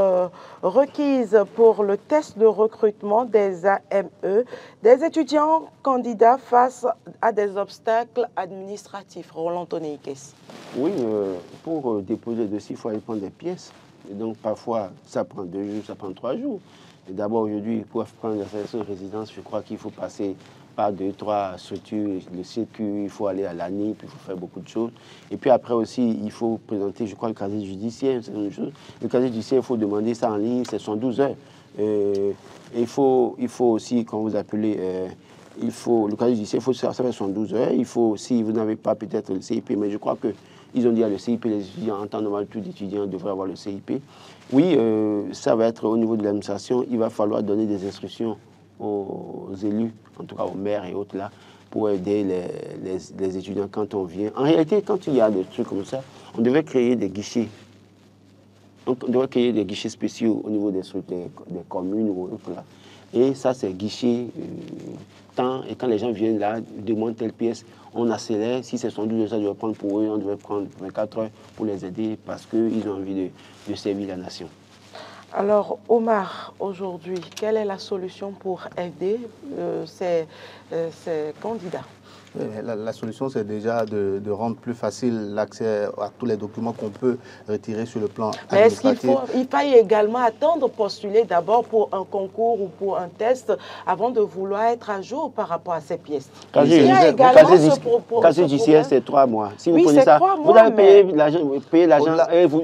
requises pour le test de recrutement des AME. Des étudiants candidats face à des obstacles administratifs. Roland Tonikes. Oui, pour déposer le dossier, il faut aller prendre des pièces. Et donc parfois, ça prend 2 jours, ça prend 3 jours. Et d'abord, aujourd'hui, pour prendre la sélection de résidence, je crois qu'il faut passer par 2, 3 structures, le CQ, il faut aller à l'ANIP, il faut faire beaucoup de choses. Et puis après aussi, il faut présenter, je crois, le casier judiciaire, c'est une chose. Le casier judiciaire, il faut demander ça en ligne, c'est 112 heures. Il faut aussi, quand vous appelez, le casier judiciaire, il faut ça fait 112 heures. Il faut, si vous n'avez pas peut-être le CIP, mais je crois qu'ils ont dit à le CIP, les étudiants, en temps normal, tous les étudiants devraient avoir le CIP. Oui, ça va être au niveau de l'administration, il va falloir donner des instructions aux élus, en tout cas aux maires et autres là, pour aider les étudiants quand on vient. En réalité, quand il y a des trucs comme ça, on devait créer des guichets. On devrait créer des guichets spéciaux au niveau des communes ou autres là. Et ça, c'est guichet temps. Et quand les gens viennent là, demandent telle pièce, on accélère. Si c'est 112 heures, ça doit prendre pour eux, on devrait prendre 24 heures pour les aider parce qu'ils ont envie de servir la nation. Alors, Omar, aujourd'hui, quelle est la solution pour aider ces candidats? La solution, c'est déjà de rendre plus facile l'accès à tous les documents qu'on peut retirer sur le plan administratif. Mais est-ce qu'il faille également attendre, postuler d'abord pour un concours ou pour un test avant de vouloir être à jour par rapport à ces pièces? Casier judiciaire, c'est 3 mois. Si vous prenez ça, vous allez payer l'argent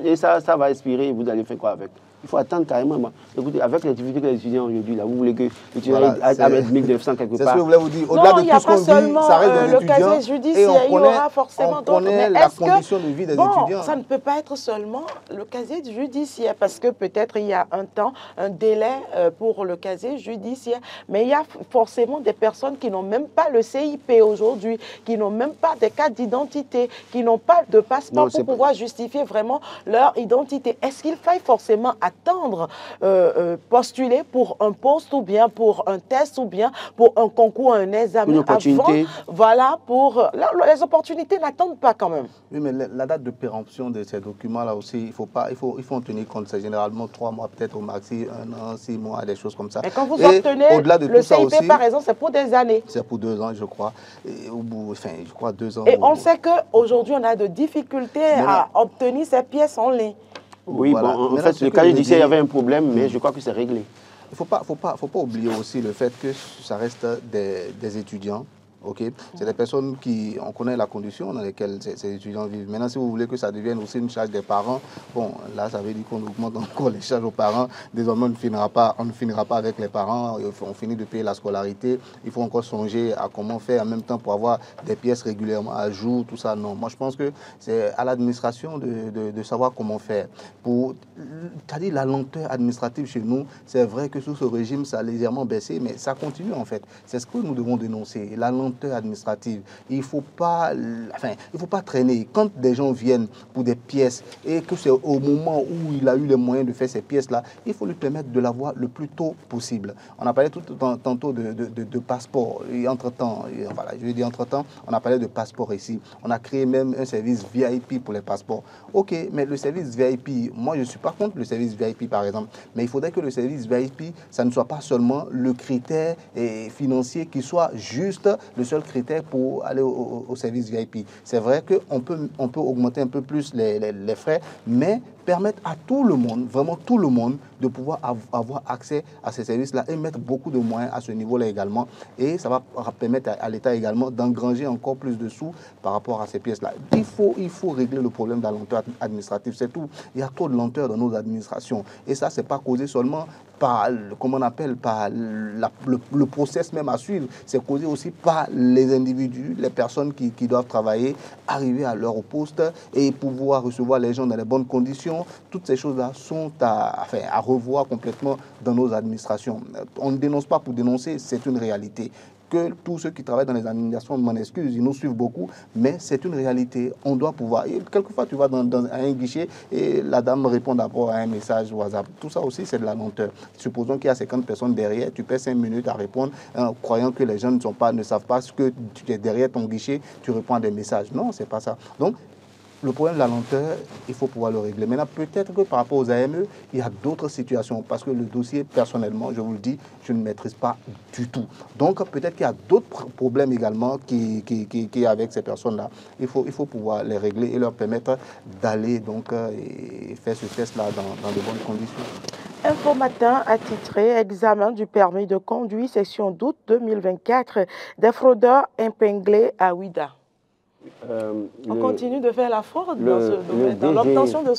et ça va expirer. Vous allez faire quoi avec? Il faut attendre carrément. Écoutez, avec les difficultés des étudiants aujourd'hui, là, vous voulez que l'étudiant ait 1900 quelque part. C'est ce que je voulais vous dire. Au-delà de tout ce qu'on dit, ça reste des étudiants. Le casier judiciaire, il y aura forcément d'autres. Mais la condition de vie des étudiants. Ça ne peut pas être seulement le casier judiciaire, parce que peut-être il y a un temps, un délai pour le casier judiciaire. Mais il y a forcément des personnes qui n'ont même pas le CIP aujourd'hui, qui n'ont même pas des cartes d'identité, qui n'ont pas de passeport pour pouvoir justifier vraiment leur identité. Est-ce qu'il faille forcément attendre, postuler pour un poste ou bien pour un test ou bien pour un concours, un examen avant? Voilà, les opportunités n'attendent pas quand même. Oui, mais la date de péremption de ces documents-là aussi, il faut en tenir compte. C'est généralement 3 mois, peut-être au maxi, 1 an, 6 mois, des choses comme ça. Mais quand vous obtenez le CIP, par exemple, c'est pour des années. C'est pour 2 ans, je crois. Et au bout, enfin, je crois 2 ans. Et on sait qu'aujourd'hui, on a de difficultés à obtenir ces pièces en ligne. Oui, voilà. Bon, en fait, le casier judiciaire, il y avait un problème, mais je crois que c'est réglé. Il ne faut pas oublier aussi le fait que ça reste des étudiants. Okay. C'est des personnes qui, on connaît la condition dans laquelle ces étudiants vivent. Maintenant, si vous voulez que ça devienne aussi une charge des parents, bon, là, ça veut dire qu'on augmente encore les charges aux parents. Désormais, on ne finira pas avec les parents. On finit de payer la scolarité. Il faut encore songer à comment faire en même temps pour avoir des pièces régulièrement à jour, tout ça. Non, moi, je pense que c'est à l'administration de savoir comment faire. C'est-à-dire la lenteur administrative chez nous, c'est vrai que sous ce régime, ça a légèrement baissé, mais ça continue en fait. C'est ce que nous devons dénoncer. La lenteur administrative. Il ne faut pas traîner. Quand des gens viennent pour des pièces et que c'est au moment où il a eu les moyens de faire ces pièces-là, il faut lui permettre de l'avoir le plus tôt possible. On a parlé tantôt de passeport. Et entre-temps, voilà, je vais dire entre-temps, on a parlé de passeport ici. On a créé même un service VIP pour les passeports. Ok, mais le service VIP, moi je ne suis pas contre le service VIP par exemple, mais il faudrait que le service VIP, ça ne soit pas seulement le critère financier qui soit juste le seul critère pour aller au service VIP. C'est vrai qu'on peut augmenter un peu plus les frais, mais permettre à tout le monde, vraiment tout le monde, de pouvoir avoir accès à ces services-là et mettre beaucoup de moyens à ce niveau-là également. Et ça va permettre à l'État également d'engranger encore plus de sous par rapport à ces pièces-là. Il faut régler le problème de la lenteur administrative, c'est tout. Il y a trop de lenteur dans nos administrations. Et ça, ce n'est pas causé seulement par, comment on appelle, par le process même à suivre. C'est causé aussi par les individus, les personnes qui doivent travailler, arriver à leur poste et pouvoir recevoir les gens dans les bonnes conditions. Toutes ces choses-là sont à revoir complètement dans nos administrations. On ne dénonce pas pour dénoncer, c'est une réalité. Que tous ceux qui travaillent dans les administrations, m'en excusent, ils nous suivent beaucoup, mais c'est une réalité. On doit pouvoir. Et quelquefois, tu vas dans un guichet et la dame répond d'abord à un message WhatsApp. Tout ça aussi, c'est de la lenteur. Supposons qu'il y a 50 personnes derrière, tu perds 5 minutes à répondre, croyant que les gens ne savent pas ce que tu es derrière ton guichet, tu réponds à des messages. Non, c'est pas ça. Donc, le problème de la lenteur, il faut pouvoir le régler. Maintenant, peut-être que par rapport aux AME, il y a d'autres situations, parce que le dossier, personnellement, je vous le dis, je ne maîtrise pas du tout. Donc, peut-être qu'il y a d'autres problèmes également qui avec ces personnes-là. Il faut pouvoir les régler et leur permettre d'aller donc et faire ce test-là dans de bonnes conditions. Info Matin attitré examen du permis de conduire, session d'août 2024, des fraudeurs épinglés à Ouidah. On continue de faire la fraude dans ce domaine, dans l'obtention de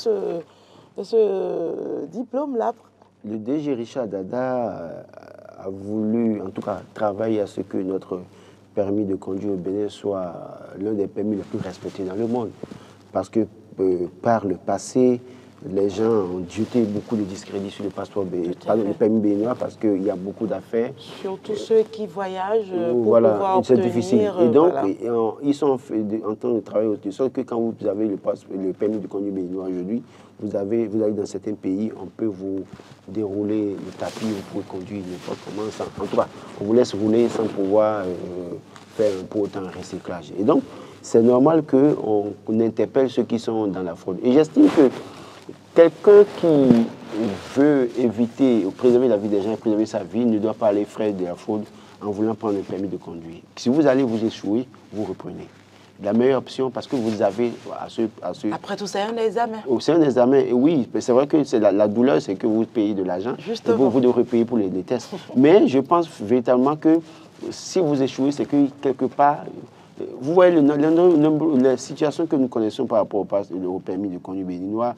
ce diplôme-là. Le DG Richard Dada a voulu, en tout cas, travailler à ce que notre permis de conduire au Bénin soit l'un des permis les plus respectés dans le monde. Parce que par le passé, les gens ont jeté beaucoup de discrédit sur le passeport, le permis béninois, parce qu'il y a beaucoup d'affaires. Surtout ceux qui voyagent pour pouvoir obtenir. C'est difficile. Et donc, ils sont en train de travailler de sorte que quand vous avez le permis de conduire béninois aujourd'hui, vous allez dans certains pays, on peut vous dérouler le tapis, vous pouvez conduire n'importe comment. En tout cas, on vous laisse rouler sans pouvoir faire pour autant un recyclage. Et donc, c'est normal qu'on interpelle ceux qui sont dans la fraude. Et j'estime que quelqu'un qui veut éviter ou préserver la vie des gens et préserver sa vie ne doit pas aller faire de la fraude en voulant prendre le permis de conduire. Si vous allez vous échouer, vous reprenez. La meilleure option, parce que vous avez Après tout, c'est un examen. C'est un examen, et oui, c'est vrai que la douleur, c'est que vous payez de l'argent. Vous devrez payer pour les tests. Mais je pense véritablement que si vous échouez, c'est que quelque part, vous voyez la situation que nous connaissons par rapport au permis de conduire béninois,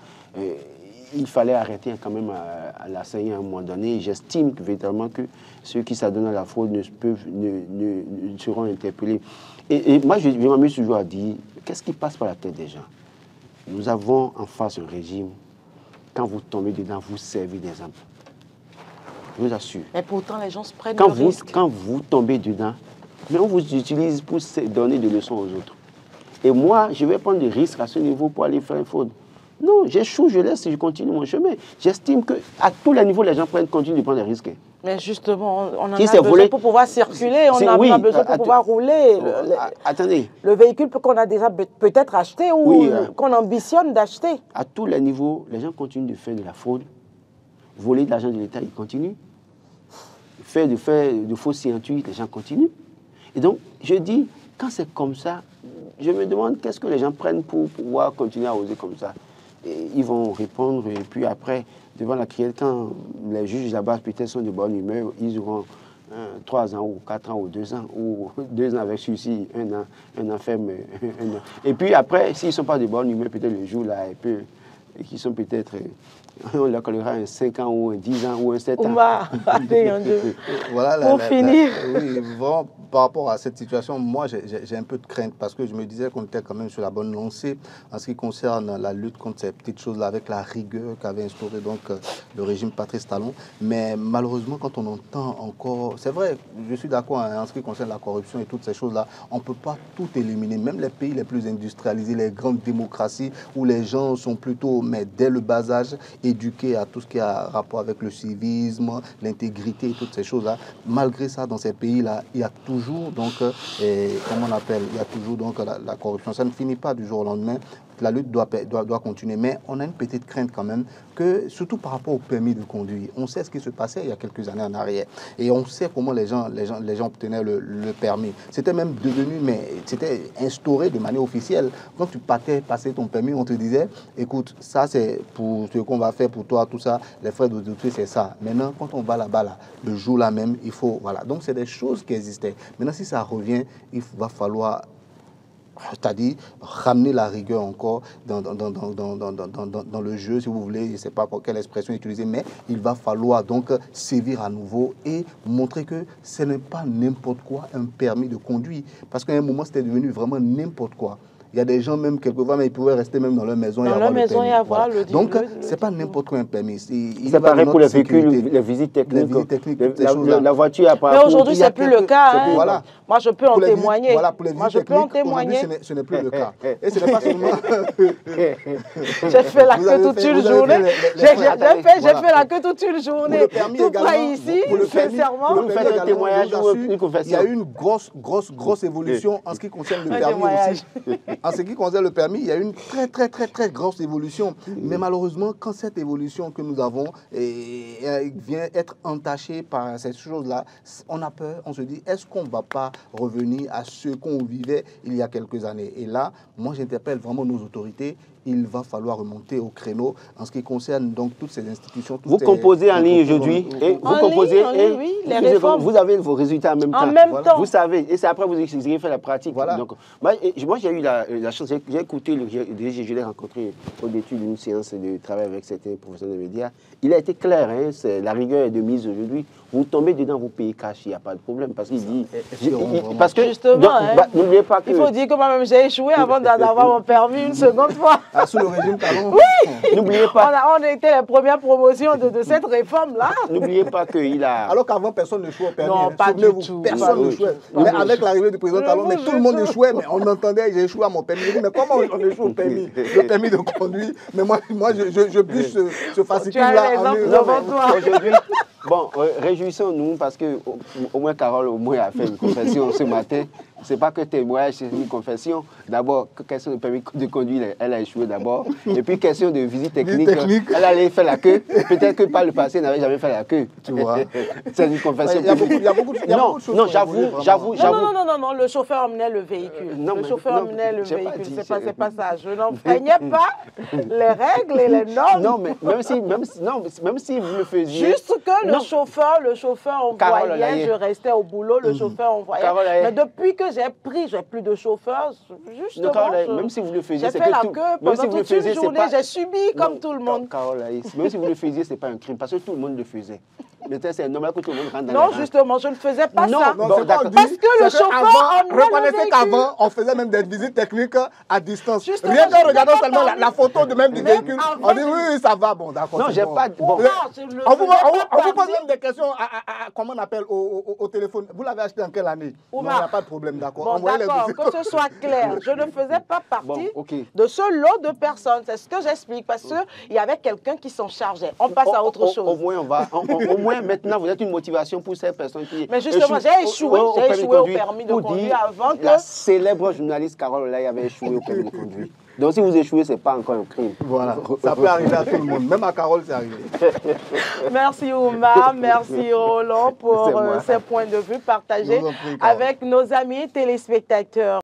il fallait arrêter quand même à l'enseigner à un moment donné. J'estime véritablement que ceux qui s'adonnent à la fraude ne seront interpellés. Et moi, je m'amuse toujours à dire, qu'est-ce qui passe par la tête des gens? Nous avons en face un régime, quand vous tombez dedans, vous servez d'exemple. Je vous assure. Mais pourtant, les gens se prennent le risque. Quand vous tombez dedans, mais on vous utilise pour donner des leçons aux autres. Et moi, je vais prendre des risques à ce niveau pour aller faire une fraude. Non, j'échoue, je laisse et je continue mon chemin. J'estime qu'à tous les niveaux, les gens continuent de prendre des risques. Mais justement, on en a besoin pour pouvoir circuler, on en a besoin pour pouvoir rouler. Attendez. Le véhicule qu'on a déjà peut-être acheté ou qu'on ambitionne d'acheter. À tous les niveaux, les gens continuent de faire de la fraude. Voler de l'argent de l'État, ils continuent. Faire de faux signatures, les gens continuent. Et donc, je dis, quand c'est comme ça, je me demande qu'est-ce que les gens prennent pour pouvoir continuer à oser comme ça. Et ils vont répondre, et puis après, devant la criée, quand les juges là-bas peut-être sont de bonne humeur, ils auront 3 ans ou 4 ans ou 2 ans, ou 2 ans avec celui-ci, 1 an ferme, 1 an. Et puis après, s'ils ne sont pas de bonne humeur, peut-être le jour là, et qui sont peut-être, on leur collera un 5 ans ou un 10 ans ou un 7 ans. Voilà, pour finir. Oui, bon, par rapport à cette situation, moi j'ai un peu de crainte parce que je me disais qu'on était quand même sur la bonne lancée en ce qui concerne la lutte contre ces petites choses-là avec la rigueur qu'avait instauré donc le régime Patrice Talon. Mais malheureusement, quand on entend encore, c'est vrai, je suis d'accord hein, en ce qui concerne la corruption et toutes ces choses-là, on ne peut pas tout éliminer. Même les pays les plus industrialisés, les grandes démocraties où les gens sont plutôt, mais dès le bas âge, éduqués à tout ce qui a rapport avec le civisme, l'intégrité et toutes ces choses-là. Malgré ça, dans ces pays-là, il y a toujours donc, comment on appelle, il y a toujours donc la corruption. Ça ne finit pas du jour au lendemain. la lutte doit continuer. Mais on a une petite crainte quand même, que, surtout par rapport au permis de conduire. On sait ce qui se passait il y a quelques années en arrière. Et on sait comment les gens obtenaient le permis. C'était même devenu, mais c'était instauré de manière officielle. Quand tu passer ton permis, on te disait, écoute, ça c'est pour ce qu'on va faire pour toi, tout ça, les frais de dossier, c'est ça. Maintenant, quand on va là-bas, là, le jour là même, il faut, voilà. Donc, c'est des choses qui existaient. Maintenant, si ça revient, il va falloir, c'est-à-dire ramener la rigueur encore dans le jeu, si vous voulez, je ne sais pas quelle expression utiliser, mais il va falloir donc sévir à nouveau et montrer que ce n'est pas n'importe quoi un permis de conduire. Parce qu'à un moment, c'était devenu vraiment n'importe quoi. Il y a des gens même quelquefois, mais ils pouvaient rester même dans leur maison et avoir le permis. Voilà. Donc, ce n'est pas n'importe quoi un permis. C'est pareil pour les véhicules, les visites techniques. La voiture a pas. Mais aujourd'hui, ce n'est plus le cas. Hein. Voilà. Moi, je peux en témoigner. Voilà, pour les visites techniques, ce n'est plus le cas. Et ce n'est pas seulement... J'ai fait la queue toute une journée. J'ai fait la queue toute une journée. Tout près ici, sincèrement. Vous faites un témoignage ou une confession. Il y a eu une grosse évolution en ce qui concerne le permis aussi. En ce qui concerne le permis, il y a une très grosse évolution. Mais malheureusement, quand cette évolution que nous avons vient être entachée par ces choses-là, on a peur, on se dit, est-ce qu'on ne va pas revenir à ce qu'on vivait il y a quelques années? Et là, moi, j'interpelle vraiment nos autorités. Il va falloir remonter au créneau en ce qui concerne donc toutes ces institutions. Vous composez en ligne aujourd'hui et vous composez oui, les réformes. Vous avez vos résultats en même temps. En même temps. Vous savez, et c'est après vous avez fait la pratique. Voilà. Donc, moi j'ai eu la chance, j'ai écouté, je l'ai rencontré au début d'une séance de travail avec certains professionnels de médias. Il a été clair, hein, la rigueur est de mise aujourd'hui. Vous tombez dedans, vous payez cash, il n'y a pas de problème. Parce qu'il dit. Parce que justement, n'oubliez pas que. Il faut dire que moi-même j'ai échoué avant d'avoir mon permis une seconde fois. Sous le régime Talon. Oui. N'oubliez pas. On a été la première promotion de cette réforme-là. N'oubliez pas qu'il a. Alors qu'avant, personne ne jouait au permis. Non, pas du tout. Personne ne jouait. Mais avec l'arrivée du président Talon, mais tout le monde échouait. Mais on entendait, j'ai échoué à mon permis. Mais comment on échoue au permis? Le permis de conduire. Mais moi je bûche ce fascicule-là. Aujourd'hui, bon, réjouissons-nous parce que au moins Carole a fait une confession ce matin. C'est pas que témoignage, c'est une confession. D'abord, question de permis de conduire, elle a échoué d'abord. Et puis, question de visite technique, elle allait faire la queue. Peut-être que par le passé, elle n'avait jamais fait la queue. Tu vois. C'est une confession. Il y a beaucoup de choses. Non, j'avoue. Non, le chauffeur emmenait le véhicule. Le chauffeur emmenait le véhicule. C'est pas ça. Je n'enfreignais pas les règles et les normes. Non, mais même si vous le faisiez. Juste que le chauffeur envoyait, je restais au boulot, le chauffeur envoyait. Mais depuis que j'ai plus de chauffeur, justement. Même si vous le faisiez, j'ai fait la queue pendant toute une journée, j'ai subi comme tout le monde. Carole, même si vous le faisiez, ce n'est pas un crime, parce que tout le monde le faisait. Mais c'est normal que tout le monde rentre dans Non, justement, je ne faisais pas ça. Non, parce que le chauffeur reconnaissez qu'avant, on faisait même des visites techniques à distance. Justement, rien qu'en regardant seulement la photo de même du véhicule, on dit oui, ça va, bon, d'accord. Non, j'ai pas... Bon. On vous pose même des questions, comment on appelle, au téléphone. Vous l'avez acheté en quelle année? Non, il n'y a pas de problème, d'accord. Bon, d'accord, que ce soit clair. Je ne faisais pas partie de ce lot de personnes. C'est ce que j'explique, parce qu'il y avait quelqu'un qui s'en chargeait. On passe à autre chose. Au moins, maintenant, vous êtes une motivation pour ces personnes qui... Mais justement, j'ai échoué au permis de conduire avant que... La célèbre journaliste Carole Laye avait échoué au permis de conduire. Donc si vous échouez, ce n'est pas encore un crime. Voilà, ça peut arriver à tout le monde. Même à Carole, c'est arrivé. Merci Oumar, merci Roland pour ces points de vue partagés avec nos amis téléspectateurs.